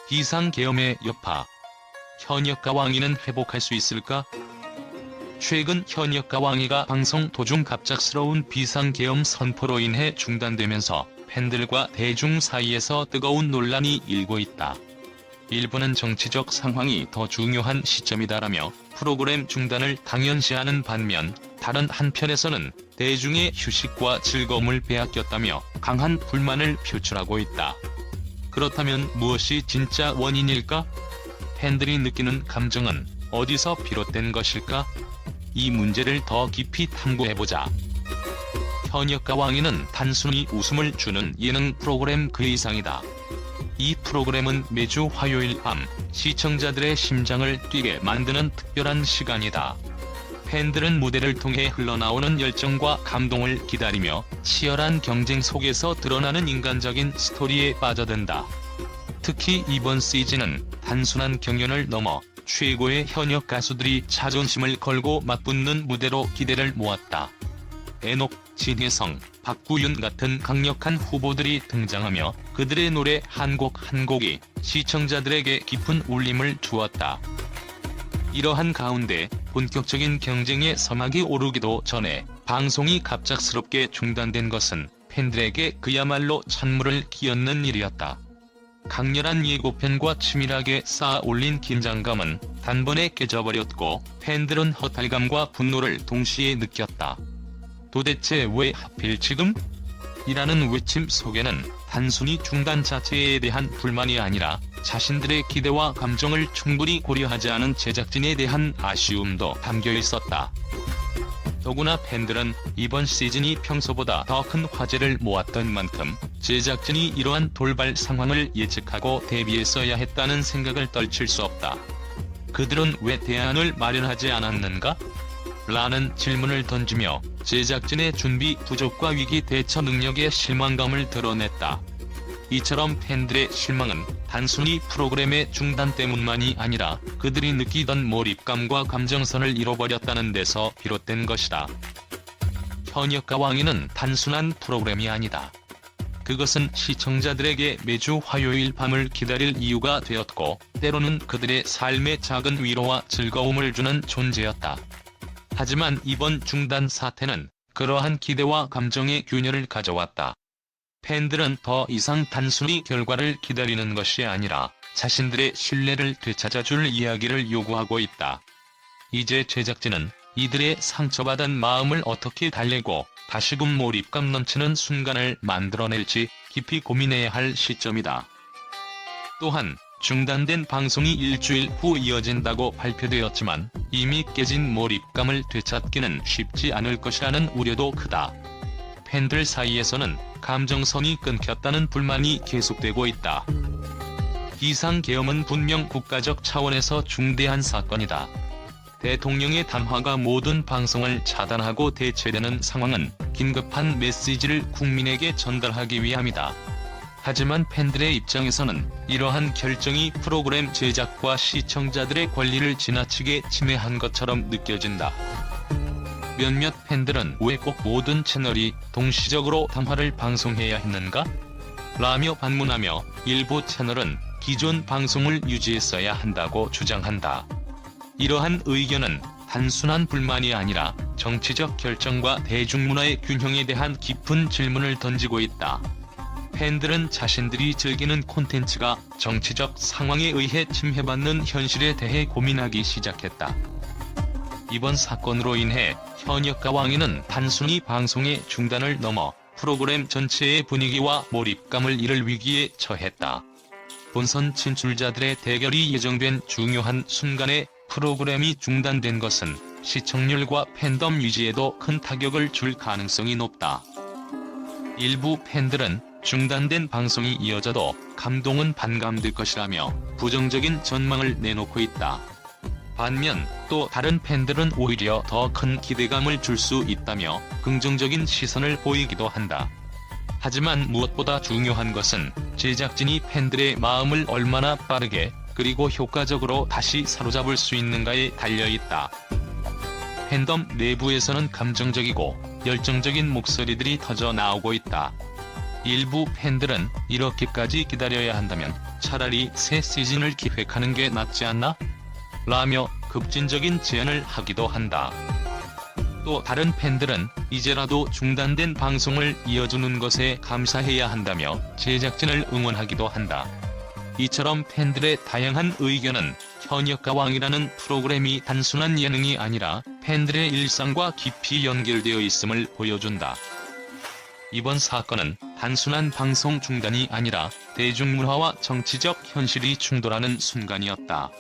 비상계엄의 여파. 현역가 왕위는 회복할 수 있을까? 최근 현역가 왕위가 방송 도중 갑작스러운 비상계엄 선포로 인해 중단되면서 팬들과 대중 사이에서 뜨거운 논란이 일고 있다. 일부는 정치적 상황이 더 중요한 시점이다라며 프로그램 중단을 당연시하는 반면, 다른 한편에서는 대중의 휴식과 즐거움을 빼앗겼다며 강한 불만을 표출하고 있다. 그렇다면 무엇이 진짜 원인일까? 팬들이 느끼는 감정은 어디서 비롯된 것일까? 이 문제를 더 깊이 탐구해보자. 현역가 왕위는 단순히 웃음을 주는 예능 프로그램 그 이상이다. 이 프로그램은 매주 화요일 밤 시청자들의 심장을 뛰게 만드는 특별한 시간이다. 팬들은 무대를 통해 흘러나오는 열정과 감동을 기다리며 치열한 경쟁 속에서 드러나는 인간적인 스토리에 빠져든다. 특히 이번 시즌은 단순한 경연을 넘어 최고의 현역 가수들이 자존심을 걸고 맞붙는 무대로 기대를 모았다. 에녹, 진혜성, 박구윤 같은 강력한 후보들이 등장하며 그들의 노래 한 곡 한 곡이 시청자들에게 깊은 울림을 주었다. 이러한 가운데 본격적인 경쟁의 서막이 오르기도 전에 방송이 갑작스럽게 중단된 것은 팬들에게 그야말로 찬물을 끼얹는 일이었다. 강렬한 예고편과 치밀하게 쌓아 올린 긴장감은 단번에 깨져버렸고 팬들은 허탈감과 분노를 동시에 느꼈다. 도대체 왜 하필 지금? 이라는 외침 속에는 단순히 중단 자체에 대한 불만이 아니라 자신들의 기대와 감정을 충분히 고려하지 않은 제작진에 대한 아쉬움도 담겨 있었다. 더구나 팬들은 이번 시즌이 평소보다 더 큰 화제를 모았던 만큼 제작진이 이러한 돌발 상황을 예측하고 대비했어야 했다는 생각을 떨칠 수 없다. 그들은 왜 대안을 마련하지 않았는가? 라는 질문을 던지며 제작진의 준비 부족과 위기 대처 능력에 실망감을 드러냈다. 이처럼 팬들의 실망은 단순히 프로그램의 중단 때문만이 아니라 그들이 느끼던 몰입감과 감정선을 잃어버렸다는 데서 비롯된 것이다. 현역가 왕위는 단순한 프로그램이 아니다. 그것은 시청자들에게 매주 화요일 밤을 기다릴 이유가 되었고, 때로는 그들의 삶에 작은 위로와 즐거움을 주는 존재였다. 하지만 이번 중단 사태는 그러한 기대와 감정의 균열을 가져왔다. 팬들은 더 이상 단순히 결과를 기다리는 것이 아니라 자신들의 신뢰를 되찾아줄 이야기를 요구하고 있다. 이제 제작진은 이들의 상처받은 마음을 어떻게 달래고 다시금 몰입감 넘치는 순간을 만들어낼지 깊이 고민해야 할 시점이다. 또한 중단된 방송이 일주일 후 이어진다고 발표되었지만 이미 깨진 몰입감을 되찾기는 쉽지 않을 것이라는 우려도 크다. 팬들 사이에서는 감정선이 끊겼다는 불만이 계속되고 있다. 비상계엄은 분명 국가적 차원에서 중대한 사건이다. 대통령의 담화가 모든 방송을 차단하고 대체되는 상황은 긴급한 메시지를 국민에게 전달하기 위함이다. 하지만 팬들의 입장에서는 이러한 결정이 프로그램 제작과 시청자들의 권리를 지나치게 침해한 것처럼 느껴진다. 몇몇 팬들은 왜 꼭 모든 채널이 동시적으로 담화를 방송해야 했는가? 라며 반문하며 일부 채널은 기존 방송을 유지했어야 한다고 주장한다. 이러한 의견은 단순한 불만이 아니라 정치적 결정과 대중문화의 균형에 대한 깊은 질문을 던지고 있다. 팬들은 자신들이 즐기는 콘텐츠가 정치적 상황에 의해 침해받는 현실에 대해 고민하기 시작했다. 이번 사건으로 인해 현역가 왕위는 단순히 방송의 중단을 넘어 프로그램 전체의 분위기와 몰입감을 잃을 위기에 처했다. 본선 진출자들의 대결이 예정된 중요한 순간에 프로그램이 중단된 것은 시청률과 팬덤 유지에도 큰 타격을 줄 가능성이 높다. 일부 팬들은 중단된 방송이 이어져도 감동은 반감될 것이라며 부정적인 전망을 내놓고 있다. 반면 또 다른 팬들은 오히려 더 큰 기대감을 줄 수 있다며 긍정적인 시선을 보이기도 한다. 하지만 무엇보다 중요한 것은 제작진이 팬들의 마음을 얼마나 빠르게 그리고 효과적으로 다시 사로잡을 수 있는가에 달려있다. 팬덤 내부에서는 감정적이고 열정적인 목소리들이 터져 나오고 있다. 일부 팬들은 이렇게까지 기다려야 한다면 차라리 새 시즌을 기획하는 게 낫지 않나? 라며 급진적인 제안을 하기도 한다. 또 다른 팬들은 이제라도 중단된 방송을 이어주는 것에 감사해야 한다며 제작진을 응원하기도 한다. 이처럼 팬들의 다양한 의견은 현역가왕이라는 프로그램이 단순한 예능이 아니라 팬들의 일상과 깊이 연결되어 있음을 보여준다. 이번 사건은 단순한 방송 중단이 아니라 대중문화와 정치적 현실이 충돌하는 순간이었다.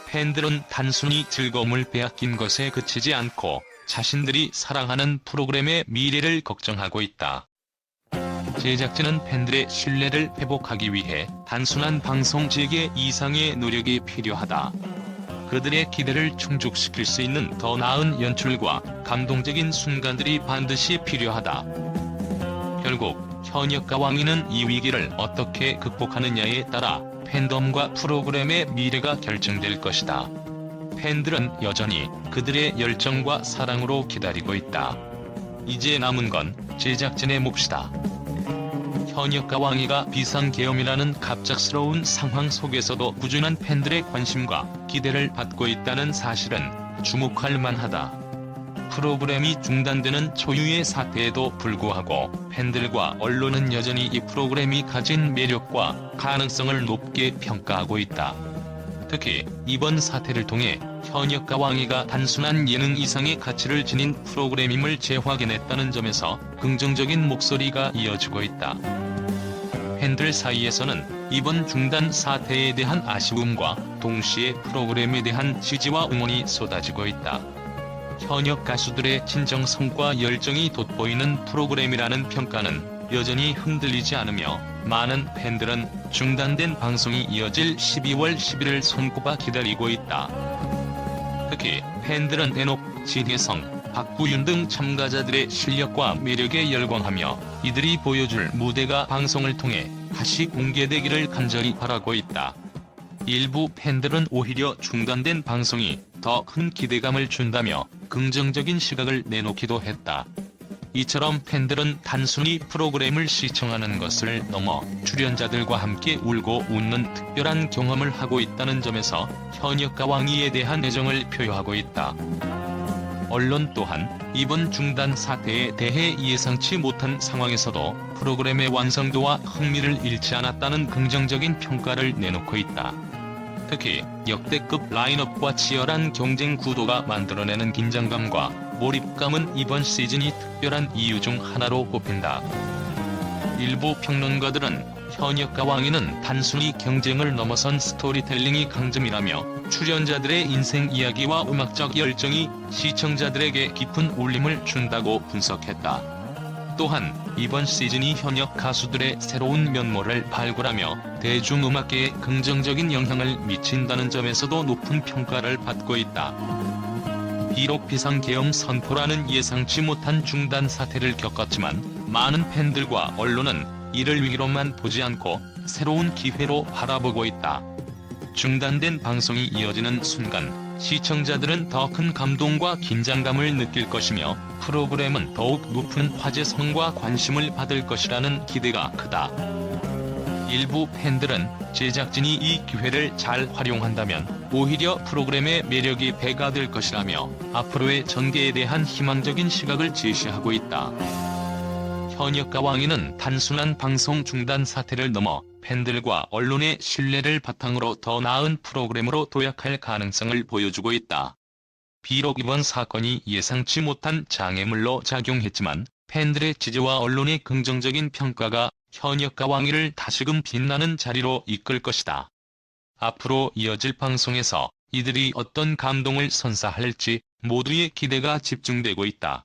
팬들은 단순히 즐거움을 빼앗긴 것에 그치지 않고 자신들이 사랑하는 프로그램의 미래를 걱정하고 있다. 제작진은 팬들의 신뢰를 회복하기 위해 단순한 방송 재개 이상의 노력이 필요하다. 그들의 기대를 충족시킬 수 있는 더 나은 연출과 감동적인 순간들이 반드시 필요하다. 결국 현역가왕이는 이 위기를 어떻게 극복하느냐에 따라 팬덤과 프로그램의 미래가 결정될 것이다. 팬들은 여전히 그들의 열정과 사랑으로 기다리고 있다. 이제 남은 건 제작진의 몫이다. 현역가왕이가 비상계엄이라는 갑작스러운 상황 속에서도 꾸준한 팬들의 관심과 기대를 받고 있다는 사실은 주목할 만하다. 프로그램이 중단되는 초유의 사태에도 불구하고 팬들과 언론은 여전히 이 프로그램이 가진 매력과 가능성을 높게 평가하고 있다. 특히 이번 사태를 통해 현역가왕이가 단순한 예능 이상의 가치를 지닌 프로그램임을 재확인했다는 점에서 긍정적인 목소리가 이어지고 있다. 팬들 사이에서는 이번 중단 사태에 대한 아쉬움과 동시에 프로그램에 대한 지지와 응원이 쏟아지고 있다. 현역 가수들의 진정성과 열정이 돋보이는 프로그램이라는 평가는 여전히 흔들리지 않으며 많은 팬들은 중단된 방송이 이어질 12월 10일을 손꼽아 기다리고 있다. 특히 팬들은 엔옥, 진혜성, 박구윤 등 참가자들의 실력과 매력에 열광하며 이들이 보여줄 무대가 방송을 통해 다시 공개되기를 간절히 바라고 있다. 일부 팬들은 오히려 중단된 방송이 더 큰 기대감을 준다며 긍정적인 시각을 내놓기도 했다. 이처럼 팬들은 단순히 프로그램을 시청하는 것을 넘어 출연자들과 함께 울고 웃는 특별한 경험을 하고 있다는 점에서 현역가왕이에 대한 애정을 표하고 있다. 언론 또한 이번 중단 사태에 대해 예상치 못한 상황에서도 프로그램의 완성도와 흥미를 잃지 않았다는 긍정적인 평가를 내놓고 있다. 특히 역대급 라인업과 치열한 경쟁 구도가 만들어내는 긴장감과 몰입감은 이번 시즌이 특별한 이유 중 하나로 꼽힌다. 일부 평론가들은 현역가왕이는 단순히 경쟁을 넘어선 스토리텔링이 강점이라며 출연자들의 인생 이야기와 음악적 열정이 시청자들에게 깊은 울림을 준다고 분석했다. 또한 이번 시즌이 현역 가수들의 새로운 면모를 발굴하며 대중음악계에 긍정적인 영향을 미친다는 점에서도 높은 평가를 받고 있다. 비록 비상계엄 선포라는 예상치 못한 중단 사태를 겪었지만 많은 팬들과 언론은 이를 위기로만 보지 않고 새로운 기회로 바라보고 있다. 중단된 방송이 이어지는 순간 시청자들은 더 큰 감동과 긴장감을 느낄 것이며 프로그램은 더욱 높은 화제성과 관심을 받을 것이라는 기대가 크다. 일부 팬들은 제작진이 이 기회를 잘 활용한다면 오히려 프로그램의 매력이 배가 될 것이라며 앞으로의 전개에 대한 희망적인 시각을 제시하고 있다. 현역가왕이는 단순한 방송 중단 사태를 넘어 팬들과 언론의 신뢰를 바탕으로 더 나은 프로그램으로 도약할 가능성을 보여주고 있다. 비록 이번 사건이 예상치 못한 장애물로 작용했지만 팬들의 지지와 언론의 긍정적인 평가가 현역가왕이를 다시금 빛나는 자리로 이끌 것이다. 앞으로 이어질 방송에서 이들이 어떤 감동을 선사할지 모두의 기대가 집중되고 있다.